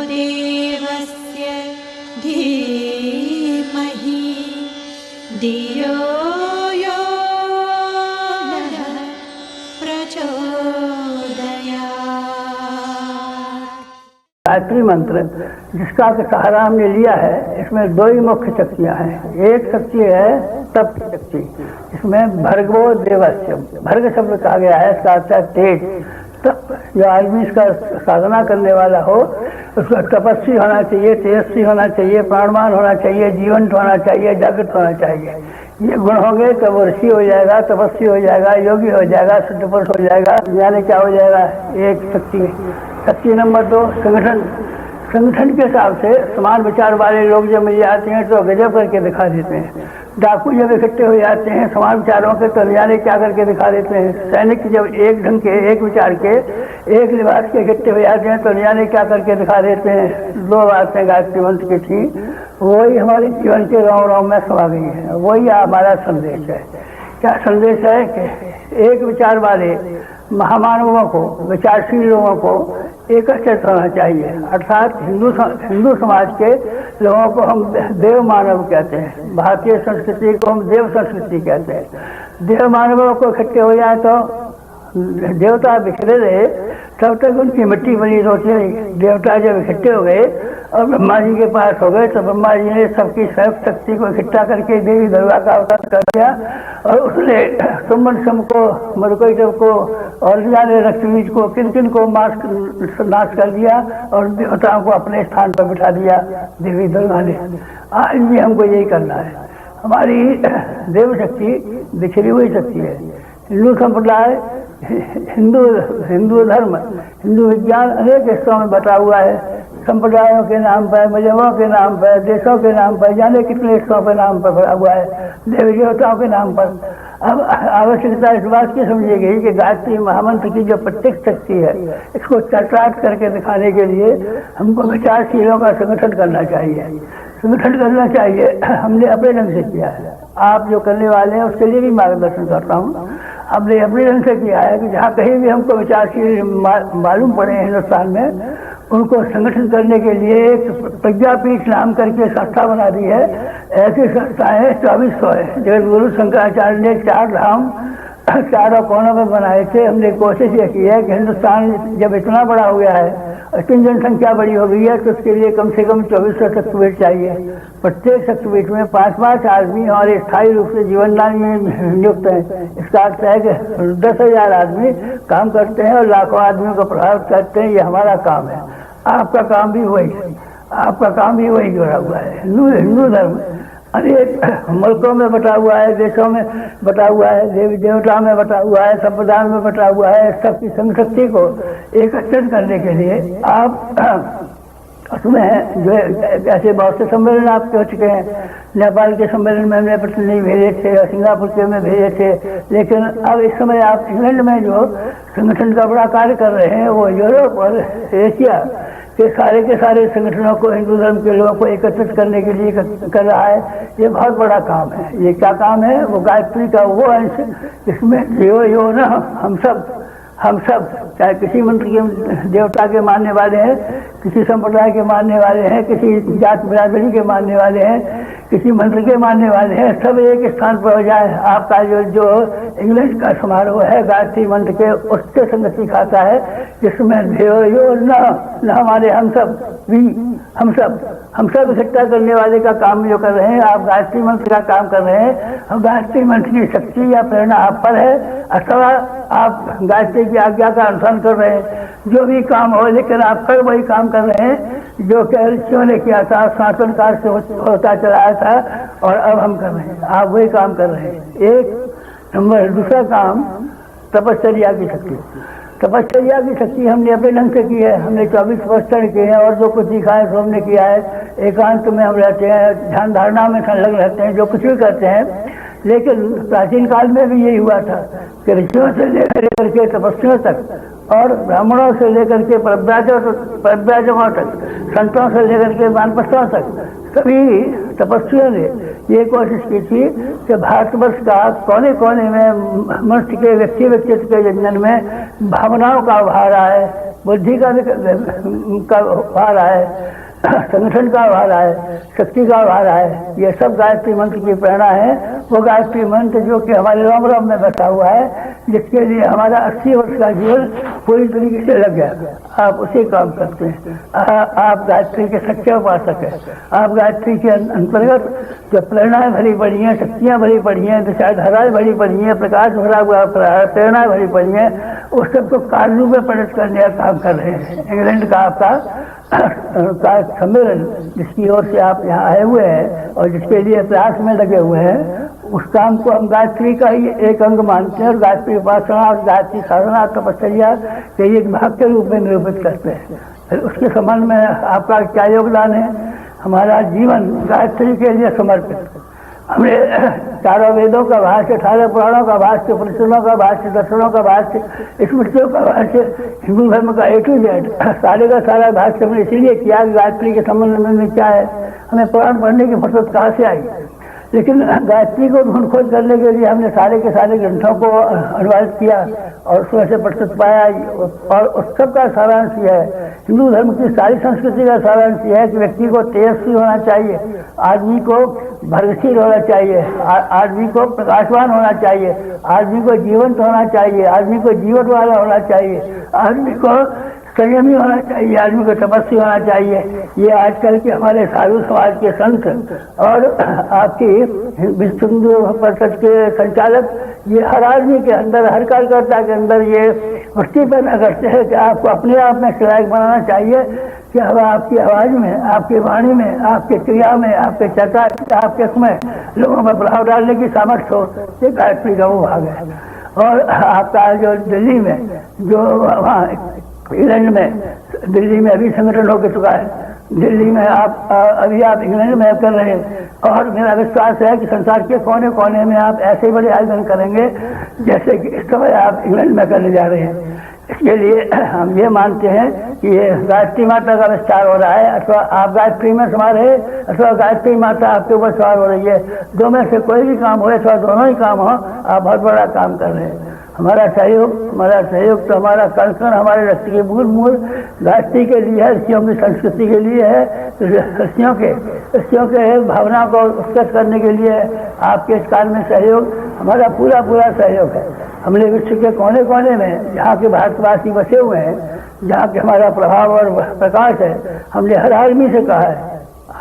देवस्य धीमहि धियो यो नः प्रचोदयात्। गायत्री मंत्र जिसका सहारा हमने लिया है, इसमें दो ही मुख्य शक्तियां हैं। एक शक्ति है तप की शक्ति, इसमें भर्गवो देवस्य, भर्ग शब्द कहा गया है, इसका अर्थ है तेज। तप, जो आदमी इसका साधना करने वाला हो उसका तपस्वी होना चाहिए, तेजस्वी होना चाहिए, प्राणवान होना चाहिए, जीवंत होना चाहिए, जागृत होना चाहिए। ये गुण होंगे तो वो ऋषि हो जाएगा, तपस्वी हो जाएगा, योगी हो जाएगा, शुद्ध पुरुष हो जाएगा, ज्ञानी क्या हो जाएगा। एक शक्ति। शक्ति नंबर 2 संगठन। संगठन के हिसाब से समान विचार वाले लोग जब मिल जाते हैं तो गजब करके दिखा देते हैं। डाकू जब इकट्ठे हो जाते हैं समान विचारों के तो जाने क्या करके दिखा देते हैं। सैनिक जब एक ढंग के, एक विचार के, एक लिबास के इकट्ठे हो जाते हैं तो जाने क्या करके दिखा देते हैं। 2 बातें गायत्री मंत्र की थी, वही हमारे जीवन के गाँव गाँव में समा गई है। वही हमारा संदेश है। क्या संदेश है कि एक विचार वाले महामानवों को, विचारशील लोगों को एकत्रित होना चाहिए। अर्थात हिंदू समाज के लोगों को हम देव मानव कहते हैं, भारतीय संस्कृति को हम देव संस्कृति कहते हैं। देव मानवों को इकट्ठे हो जाए तो देवता बिखरे रहे तब तक उनकी मिट्टी बनी होती रही। देवता जब इकट्ठे हो गए और ब्रह्मा जी के पास हो गए तो ब्रह्मा जी ने सबकी सर्व शक्ति को इकट्ठा करके देवी दुर्गा का अवतार कर दिया और उसने सुमन सम को, मरुकैटव को और जाने रक्तबीज को, किन किन को नाश कर दिया और देवताओं को अपने स्थान पर बिठा दिया देवी दुर्गा ने। आज भी हमको यही करना है। हमारी देव शक्ति बिखरी हुई शक्ति है। हिंदू संप्रदाय, हिंदू धर्म, हिंदू विज्ञान अनेक हिस्सों में बटा हुआ है। संप्रदायों के नाम पर, मजहबों के नाम पर, देशों के नाम पर, जाने कितने हिस्सों के नाम पर बटा हुआ है, देवी देवताओं के नाम पर। अब आवश्यकता इस बात की समझी गई कि गायत्री महामंत्र की जो प्रत्यक्ष शक्ति है, इसको चटाट करके दिखाने के लिए हमको विचारशीलों का संगठन करना चाहिए। संगठन करना चाहिए। हमने अपने ढंग से किया है। आप जो करने वाले हैं उसके लिए भी मार्गदर्शन करता हूँ। हमने अपने ढंग से किया है कि जहाँ कहीं भी हमको विचारशील मालूम पड़े हिंदुस्तान में, उनको संगठन करने के लिए एक प्रज्ञापीठ नाम करके संस्था बना दी है। ऐसी संस्थाएं 2400 है। जगत गुरु शंकराचार्य ने 4 धाम चारों कोनों में बनाए थे। हमने कोशिश ये की है कि हिंदुस्तान जब इतना बड़ा हो गया है, इतनी जनसंख्या बड़ी हो गई है, तो उसके लिए कम से कम 2400 शक्तिपीठ चाहिए। प्रत्येक शक्तिपीठ में 5-5 आदमी और स्थायी रूप से जीवनदान में नियुक्त हैं। इसका अर्थ है कि 10,000 आदमी काम करते हैं और लाखों आदमियों को प्रभावित करते हैं। ये हमारा काम है। आपका काम भी वही है। आपका काम भी वही जुड़ा हुआ है। हिंदू धर्म अनेक मुल्कों में बटा हुआ है, देशों में बटा हुआ है, देवी देवताओं में बटा हुआ है, संप्रदाय में बटा हुआ है। सबकी संशक्ति को एकत्रित करने के लिए आप उसमें जो ऐसे बहुत से सम्मेलन आपके हो चुके हैं। नेपाल के सम्मेलन में हमने प्रतिनिधि भेजे थे और सिंगापुर के में भेजे थे। लेकिन अब इस समय आप इंग्लैंड में जो संगठन का बड़ा कार्य कर रहे हैं, वो यूरोप और एशिया के सारे संगठनों को, हिंदू धर्म के लोगों को एकत्रित करने के लिए कर रहा है। ये बहुत बड़ा काम है। ये क्या काम है? वो गायत्री का वो अंश जिसमें यो ना हम सब चाहे किसी मंत्र के देवता के मानने वाले हैं, किसी संप्रदाय के मानने वाले हैं, किसी जात बिरादरी के मानने वाले हैं, किसी मंत्र के मानने वाले हैं, सब एक स्थान पर हो जाए। आपका जो इंग्लिश का समारोह है गायत्री मंत्र के, उससे संगति खाता है, जिसमें देवयो न हमारे हम सब इकट्ठा करने वाले का काम जो कर रहे हैं। आप गायत्री मंत्र का काम कर रहे हैं और गायत्री मंत्र की शक्ति या प्रेरणा आप पर है, अथवा आप गायत्री की आज्ञा का अनुसरण कर रहे हैं। जो भी काम हो, लेकिन आप कल वही काम कर रहे हैं जो ऋषियों ने किया था, शासन काल से होता चलाया था, और अब हम कर रहे हैं। आप वही काम कर रहे हैं। एक नंबर। दूसरा काम तपश्चर्या की शक्ति। तपश्चर्या की शक्ति हमने अपने ढंग से की है। हमने 24 वर्ष किए हैं और जो कुछ सीखा है सो हमने किया है। एकांत में हम रहते हैं, ध्यान धारणा में संलग्न रहते हैं, जो कुछ भी करते हैं। लेकिन प्राचीन काल में भी यही हुआ था कि ऋषियों से लेकर के तपस्वियों तक और ब्राह्मणों से लेकर के परव्राजकों तक, संतों से लेकर के वानप्रस्थों तक, सभी तपस्वियों ने ये कोशिश की थी कि भारतवर्ष का कोने कोने में मनुष्य के व्यक्तित्व के जंजन में भावनाओं का उभार आए, बुद्धि का भार है, संगठन का भार है, शक्ति का भार है। ये सब गायत्री मंत्र की प्रेरणा है। वो गायत्री मंत्र जो कि हमारे राम राम में बैठा हुआ है, जिसके लिए हमारा 80 वर्ष का जीवन पूरी तरीके से लग गया। आप उसी काम करते हैं। आप गायत्री के सच्चे उपासक हैं। आप गायत्री के अंतर्गत जो प्रेरणाएं भरी पड़ी हैं, शक्तियां भरी पड़ी हैं, विचारधाराएं भरी पड़ी हैं, प्रकाश भरा हुआ प्रेरणाएं भरी पड़ी हैं, उस सबको कार्यों में परिणत करने का काम कर रहे हैं। इंग्लैंड का आपका सम्मेलन जिसकी ओर से आप यहाँ आए हुए हैं और जिसके लिए प्रयास में लगे हुए हैं, उस काम को हम गायत्री का ही एक अंग मानते हैं और गायत्री उपासना और गायत्री साधना तपस्या के एक भाग के रूप में निरूपित करते हैं। फिर उसके संबंध में आपका क्या योगदान है? हमारा जीवन गायत्री के लिए समर्पित। हमने चारों वेदों का भाष्य, 18 पुराणों का भाष्य, उपनिषदों का भाष्य, दर्शनों का भाष्य, स्मृतियों का भाष्य, हिंदू धर्म का A to Z सारे का सारा भाष्य हमने इसीलिए किया कि गायत्री के संबंध में क्या है। हमें पुराण पढ़ने की फुर्सत कहाँ से आई? लेकिन गायत्री को ढूंढ खोज करने के लिए हमने सारे के सारे ग्रंथों को अनुवादित किया और उसमें से प्रस्तुत पाया। और उस सब का सारांश यह है, हिंदू धर्म की सारी संस्कृति का सारांश यह है कि व्यक्ति को तेजस्वी होना चाहिए, आदमी को भरगशील होना चाहिए, आदमी को प्रकाशवान होना चाहिए, आदमी को जीवंत होना चाहिए, आदमी को जीवन वाला होना चाहिए, आदमी को संयमी होना चाहिए, आदमी को तपस्वी होना चाहिए। ये आजकल के हमारे साधु समाज के संत और आपकी विश्व हिंदू परिषद के संचालक, ये हर आदमी के अंदर, हर कार्यकर्ता के अंदर ये वृत्ति पैदा करते हैं कि आपको अपने आप में लायक बनाना चाहिए कि अब आपकी आवाज में, आपकी वाणी में, आपके क्रिया में, आपके चर्चा, आपके उसमें लोगों में प्रभाव डालने की सामर्थ्य हो। ये गायत्री का वो भाग है। और आपका जो दिल्ली में, जो वहाँ इंग्लैंड में, दिल्ली में अभी संगठन हो चुका है, दिल्ली में अभी आप इंग्लैंड में कर रहे हैं और मेरा विश्वास है कि संसार के कोने कोने में आप ऐसे ही बड़े आयोजन करेंगे जैसे कि इस समय आप इंग्लैंड में करने जा रहे हैं। इसके लिए हम ये मानते हैं कि ये गायत्री माता का विस्तार हो रहा है, अथवा आप गायत्री में समा रहे अथवा गायत्री माता आपके ऊपर सवार हो रही है। दो में से कोई भी काम हो अथवा दोनों ही काम हो, आप बहुत बड़ा काम कर रहे हैं। हमारा सहयोग तो हमारा कण हमारे रक्त के मूल गायत्री के लिए है, ऋषियों की संस्कृति के लिए है, ऋषियों के भावना को उत्कर्ष करने के लिए आपके इस काल में सहयोग, हमारा पूरा सहयोग है। हमने विश्व के कोने कोने में जहाँ के भारतवासी बसे हुए हैं, जहाँ के हमारा प्रभाव और प्रकाश है, हमने हर आदमी से कहा है,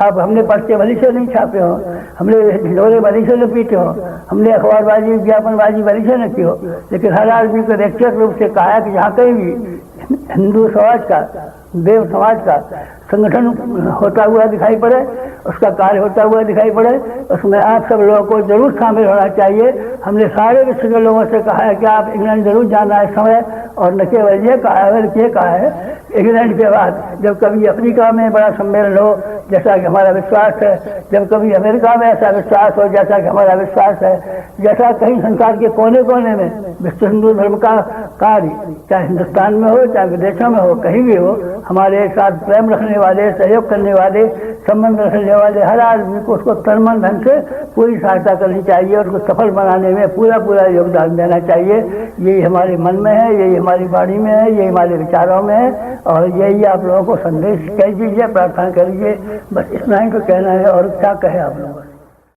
आप हमने पर्चे भली से नहीं छापे हो, हमने ढिंढोरे भली से न पीटे हो, हमने अखबारबाजी विज्ञापनबाजी भली से न की हो, लेकिन हर आदमी को व्यक्तिगत रूप से कहा है कि जहाँ कहीं भी हिंदू समाज का, देव समाज का संगठन होता हुआ दिखाई पड़े, उसका कार्य होता हुआ दिखाई पड़े, उसमें आप सब लोगों को जरूर शामिल होना चाहिए। हमने सारे विश्व के लोगों से कहा है कि आप इंग्लैंड जरूर जाना है समय, और न केवल ये कहा है इंग्लैंड के बाद जब कभी अफ्रीका में बड़ा सम्मेलन हो जैसा कि हमारा विश्वास है, जब कभी अमेरिका में ऐसा विश्वास हो जैसा कि हमारा विश्वास है, जैसा कहीं संसार के कोने कोने में विश्व हिंदू धर्म का कार्य, चाहे हिंदुस्तान में हो चाहे विदेशों में हो, कहीं भी हो, हमारे साथ प्रेम रखने वाले, सहयोग करने वाले, संबंध रखने वाले हर आदमी को उसको तन मन धन से पूरी सहायता करनी चाहिए और उसको सफल बनाने में पूरा योगदान देना चाहिए। यही हमारे मन में है, यही हमारी वाणी में है, यही हमारे विचारों में है, और यही आप लोगों को संदेश कह दीजिए, प्रार्थना करिए। बस इतना ही तो कहना है, और क्या कहे आप लोगों को।